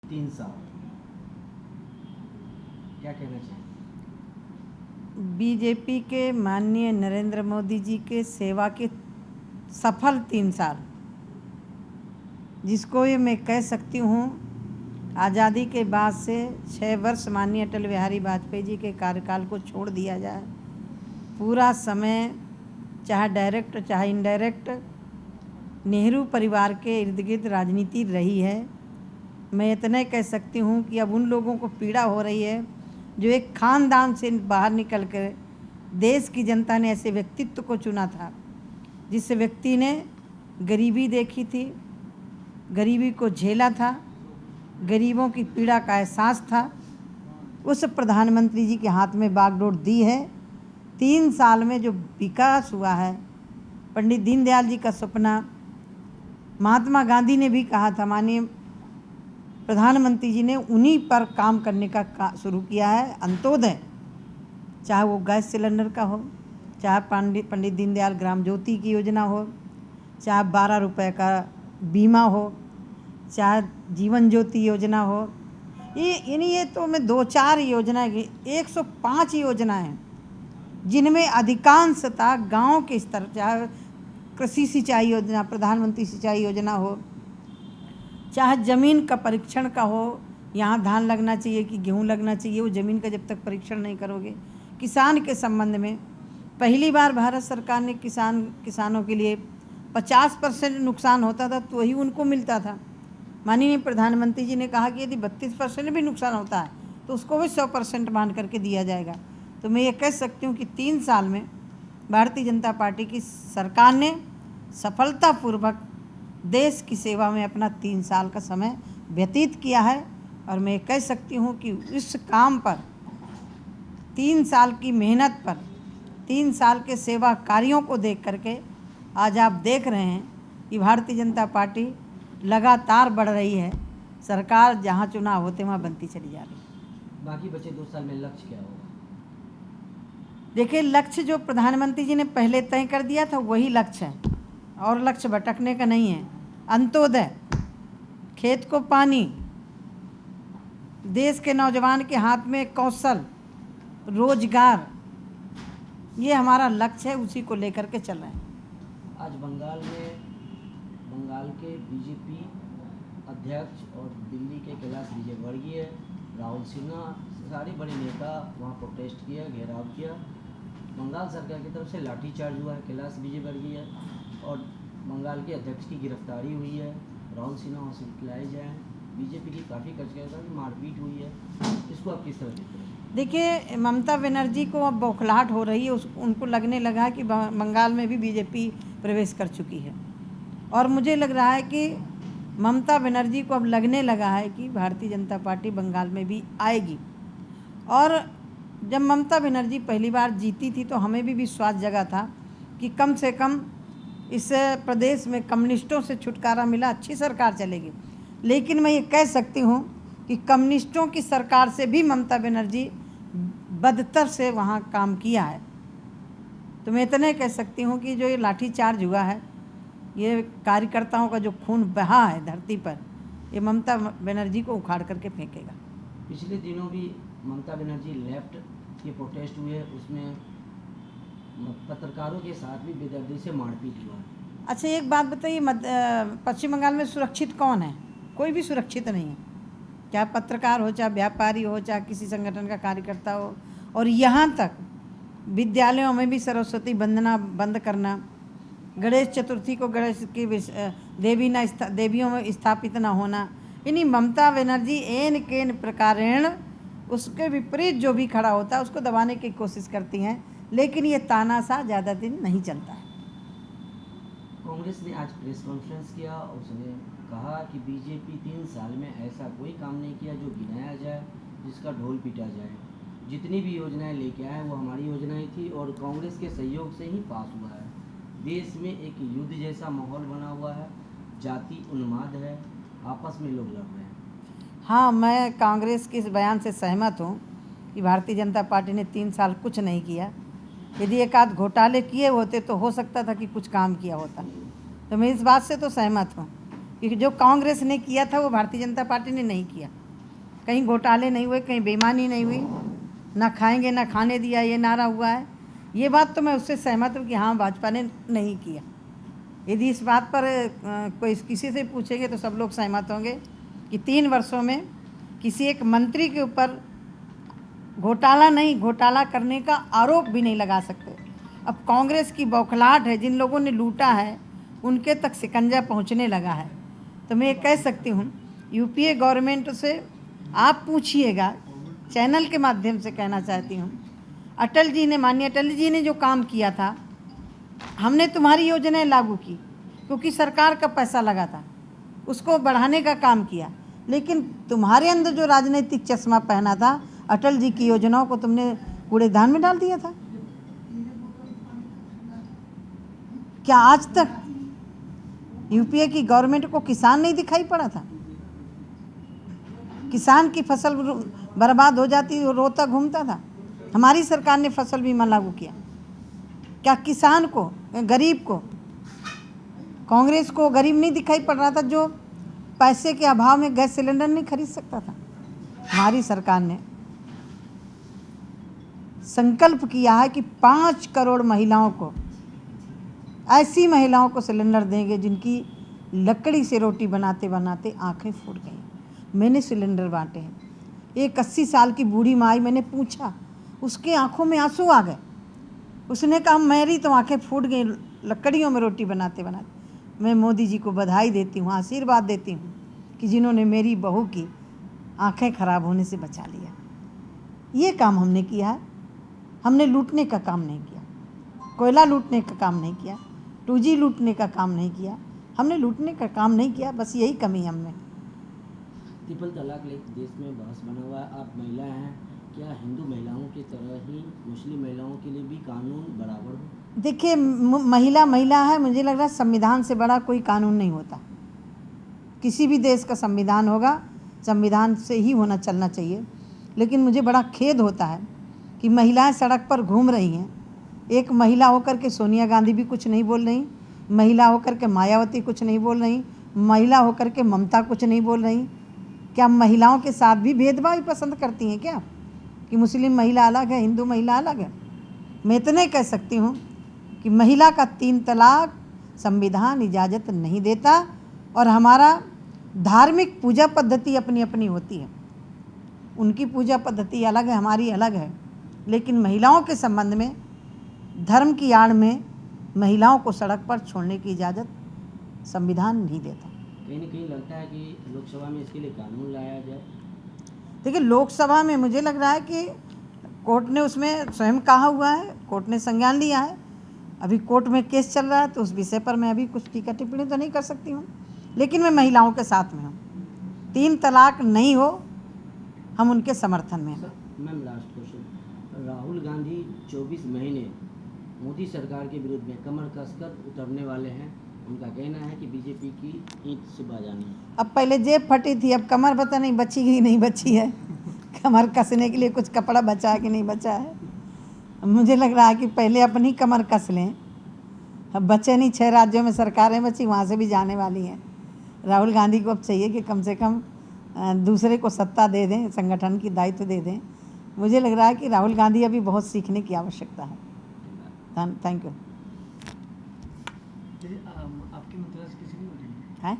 3 साल क्या कहना चाहिए? बीजेपी के माननीय नरेंद्र मोदी जी के सेवा के सफल 3 साल, जिसको ये मैं कह सकती हूँ आज़ादी के बाद से 6 वर्ष माननीय अटल बिहारी वाजपेयी जी के कार्यकाल को छोड़ दिया जाए, पूरा समय चाहे डायरेक्ट चाहे इनडायरेक्ट नेहरू परिवार के इर्द गिर्द राजनीति रही है। मैं इतना कह सकती हूँ कि अब उन लोगों को पीड़ा हो रही है जो एक खानदान से बाहर निकल कर देश की जनता ने ऐसे व्यक्तित्व को चुना था जिस व्यक्ति ने गरीबी देखी थी, गरीबी को झेला था, गरीबों की पीड़ा का एहसास था। उस प्रधानमंत्री जी के हाथ में बागडोर दी है। 3 साल में जो विकास हुआ है, पंडित दीनदयाल जी का सपना, महात्मा गांधी ने भी कहा था, माननीय प्रधानमंत्री जी ने उन्हीं पर काम करने का शुरू किया है। अंत्योदय, चाहे वो गैस सिलेंडर का हो, चाहे पंडित दीनदयाल ग्राम ज्योति की योजना हो, चाहे 12 रुपये का बीमा हो, चाहे जीवन ज्योति योजना हो, ये तो मैं 2-4 योजनाएं, 105 योजनाएं हैं जिनमें अधिकांशतः गांव के स्तर, चाहे कृषि सिंचाई योजना, प्रधानमंत्री सिंचाई योजना हो, चाहे ज़मीन का परीक्षण का हो, यहाँ धान लगना चाहिए कि गेहूँ लगना चाहिए, वो ज़मीन का जब तक परीक्षण नहीं करोगे। किसान के संबंध में पहली बार भारत सरकार ने किसानों के लिए 50% नुकसान होता था तो वही उनको मिलता था। माननीय प्रधानमंत्री जी ने कहा कि यदि 32% भी नुकसान होता है तो उसको भी 100% मान करके दिया जाएगा। तो मैं ये कह सकती हूँ कि 3 साल में भारतीय जनता पार्टी की सरकार ने सफलतापूर्वक देश की सेवा में अपना 3 साल का समय व्यतीत किया है। और मैं कह सकती हूँ कि इस काम पर 3 साल की मेहनत पर, 3 साल के सेवा कार्यों को देख करके आज आप देख रहे हैं कि भारतीय जनता पार्टी लगातार बढ़ रही है। सरकार जहाँ चुनाव होते वहाँ बनती चली जा रही है। बाकी बचे 2 साल में लक्ष्य क्या होगा? देखिए, लक्ष्य जो प्रधानमंत्री जी ने पहले तय कर दिया था वही लक्ष्य है, और लक्ष्य भटकने का नहीं है। अंत्योदय, खेत को पानी, देश के नौजवान के हाथ में कौशल, रोजगार, ये हमारा लक्ष्य है, उसी को लेकर के चल रहे हैं। आज बंगाल के बीजेपी अध्यक्ष और दिल्ली के कैलाश विजयवर्गीय, राहुल सिन्हा, सारे बड़े नेता वहाँ प्रोटेस्ट किया, घेराव किया। बंगाल सरकार की तरफ से लाठीचार्ज हुआ है, कैलाश विजयवर्गीय और बंगाल के अध्यक्ष की गिरफ्तारी हुई है, राहुल सिन्हा वहाँ से खिलाए जाए, बीजेपी की काफ़ी मारपीट हुई है। इसको आप किस तरह देखते हैं? देखिए, ममता बनर्जी को अब बौखलाहट हो रही है। उनको लगने लगा कि बंगाल में भी बीजेपी प्रवेश कर चुकी है, और मुझे लग रहा है कि ममता बनर्जी को अब लगने लगा है कि भारतीय जनता पार्टी बंगाल में भी आएगी। और जब ममता बनर्जी पहली बार जीती थी तो हमें भी विश्वास जगा था कि कम से कम इस प्रदेश में कम्युनिस्टों से छुटकारा मिला, अच्छी सरकार चलेगी। लेकिन मैं ये कह सकती हूँ कि कम्युनिस्टों की सरकार से भी ममता बनर्जी बदतर से वहाँ काम किया है। तो मैं इतने कह सकती हूँ कि जो ये लाठीचार्ज हुआ है, ये कार्यकर्ताओं का जो खून बहा है धरती पर, ये ममता बनर्जी को उखाड़ करके फेंकेगा। पिछले दिनों भी ममता बनर्जी लेफ्ट के प्रोटेस्ट हुए, उसमें पत्रकारों के साथ भी बेदर्दी से मारपीट हुआ। अच्छा, एक बात बताइए, पश्चिम बंगाल में सुरक्षित कौन है? कोई भी सुरक्षित नहीं है, चाहे पत्रकार हो, चाहे व्यापारी हो, चाहे किसी संगठन का कार्यकर्ता हो। और यहाँ तक विद्यालयों में भी सरस्वती वंदना बंद करना, गणेश चतुर्थी को गणेश की देवियों में स्थापित न होना, यानी ममता बनर्जी एन केन प्रकारेण उसके विपरीत जो भी खड़ा होता है उसको दबाने की कोशिश करती हैं। लेकिन ये तानाशाह ज़्यादा दिन नहीं चलता है। कांग्रेस ने आज प्रेस कॉन्फ्रेंस किया, उसने कहा कि बीजेपी 3 साल में ऐसा कोई काम नहीं किया जो गिनाया जाए, जिसका ढोल पीटा जाए। जितनी भी योजनाएं लेके आए वो हमारी योजनाएं थी और कांग्रेस के सहयोग से ही पास हुआ है। देश में एक युद्ध जैसा माहौल बना हुआ है, जाति उन्माद है, आपस में लोग लड़ रहे हैं। हाँ, मैं कांग्रेस के इस बयान से सहमत हूँ कि भारतीय जनता पार्टी ने 3 साल कुछ नहीं किया। यदि एक आध घोटाले किए होते तो हो सकता था कि कुछ काम किया होता। तो मैं इस बात से तो सहमत हूँ कि कि जो कांग्रेस ने किया था वो भारतीय जनता पार्टी ने नहीं किया। कहीं घोटाले नहीं हुए, कहीं बेईमानी नहीं हुई, ना खाएंगे ना खाने दिया ये नारा हुआ है। ये बात तो मैं उससे सहमत हूँ कि हाँ भाजपा ने नहीं किया। यदि इस बात पर कोई किसी से पूछेंगे तो सब लोग सहमत होंगे कि 3 वर्षों में किसी एक मंत्री के ऊपर घोटाला करने का आरोप भी नहीं लगा सकते। अब कांग्रेस की बौखलाहट है, जिन लोगों ने लूटा है उनके तक शिकंजा पहुंचने लगा है। तो मैं ये कह सकती हूँ यूपीए गवर्नमेंट से आप पूछिएगा, चैनल के माध्यम से कहना चाहती हूँ, माननीय अटल जी ने जो काम किया था, हमने तुम्हारी योजनाएं लागू की क्योंकि सरकार का पैसा लगा था, उसको बढ़ाने का काम किया। लेकिन तुम्हारे अंदर जो राजनीतिक चश्मा पहना था, अटल जी की योजनाओं को तुमने कूड़ेदान में डाल दिया था। क्या आज तक यूपीए की गवर्नमेंट को किसान नहीं दिखाई पड़ा था? किसान की फसल बर्बाद हो जाती, रोता घूमता था। हमारी सरकार ने फसल बीमा लागू किया। क्या किसान को, गरीब को, कांग्रेस को गरीब नहीं दिखाई पड़ रहा था जो पैसे के अभाव में गैस सिलेंडर नहीं खरीद सकता था? हमारी सरकार ने संकल्प किया है कि 5 करोड़ महिलाओं को, ऐसी महिलाओं को सिलेंडर देंगे जिनकी लकड़ी से रोटी बनाते बनाते आंखें फूट गई। मैंने सिलेंडर बांटे हैं। एक 80 साल की बूढ़ी माई, मैंने पूछा, उसके आंखों में आंसू आ गए। उसने कहा मेरी तो आंखें फूट गई लकड़ियों में रोटी बनाते बनाते। मैं मोदी जी को बधाई देती हूँ, आशीर्वाद देती हूँ कि जिन्होंने मेरी बहू की आंखें खराब होने से बचा लिया। ये काम हमने किया है। हमने लूटने का काम नहीं किया, कोयला लूटने का काम नहीं किया, 2G लूटने का काम नहीं किया, हमने लूटने का काम नहीं किया। बस यही कमी है हमने। ट्रिपल तलाक देश में बहस बना हुआ है। आप महिला हैं, क्या हिंदू महिलाओं की तरह ही मुस्लिम महिलाओं के लिए भी कानून बराबर हो? देखिए, महिला है। मुझे लग रहा है संविधान से बड़ा कोई कानून नहीं होता। किसी भी देश का संविधान होगा, संविधान से ही होना चलना चाहिए। लेकिन मुझे बड़ा खेद होता है कि महिलाएं सड़क पर घूम रही हैं। एक महिला होकर के सोनिया गांधी भी कुछ नहीं बोल रही, महिला होकर के मायावती कुछ नहीं बोल रही, महिला होकर के ममता कुछ नहीं बोल रही। क्या महिलाओं के साथ भी भेदभाव ही पसंद करती हैं क्या, कि मुस्लिम महिला अलग है, हिंदू महिला अलग है? मैं इतने कह सकती हूँ कि महिला का 3 तलाक संविधान इजाज़त नहीं देता, और हमारा धार्मिक पूजा पद्धति अपनी अपनी होती है। उनकी पूजा पद्धति अलग है, हमारी अलग है। लेकिन महिलाओं के संबंध में धर्म की आड़ में महिलाओं को सड़क पर छोड़ने की इजाज़त संविधान नहीं देता। कहीं न कहीं लगता है कि लोकसभा में इसके लिए कानून लाया जाए। देखिए, लोकसभा में मुझे लग रहा है कि कोर्ट ने उसमें स्वयं कहा हुआ है, कोर्ट ने संज्ञान लिया है। अभी कोर्ट में केस चल रहा है, तो उस विषय पर मैं अभी कुछ टीका टिप्पणी तो नहीं कर सकती हूँ। लेकिन मैं महिलाओं के साथ में हूँ। 3 तलाक नहीं हो, हम उनके समर्थन में हैं। Ma'am, last question, Rahul Gandhi 24 महीने मोदी सरकार के विरुद्ध में कमर कसकर उतरने वाले हैं। उनका कहना है कि बीजेपी की ईंट से बाजानी है। अब पहले जेब फटी थी, अब कमर पता नहीं बची कि नहीं बची है। कमर कसने के लिए कुछ कपड़ा बचा है कि नहीं बचा है। मुझे लग रहा है कि पहले अपनी कमर कस लें। अब बचे नहीं, 6 राज्यों में सरकारें बची, वहाँ से भी जाने वाली हैं। राहुल गांधी को अब चाहिए कि कम से कम दूसरे को सत्ता दे दें, संगठन की दायित्व दे दें। मुझे लग रहा है कि राहुल गांधी अभी बहुत सीखने की आवश्यकता है। Thank you. आपकी मंत्रालय से किसी नहीं है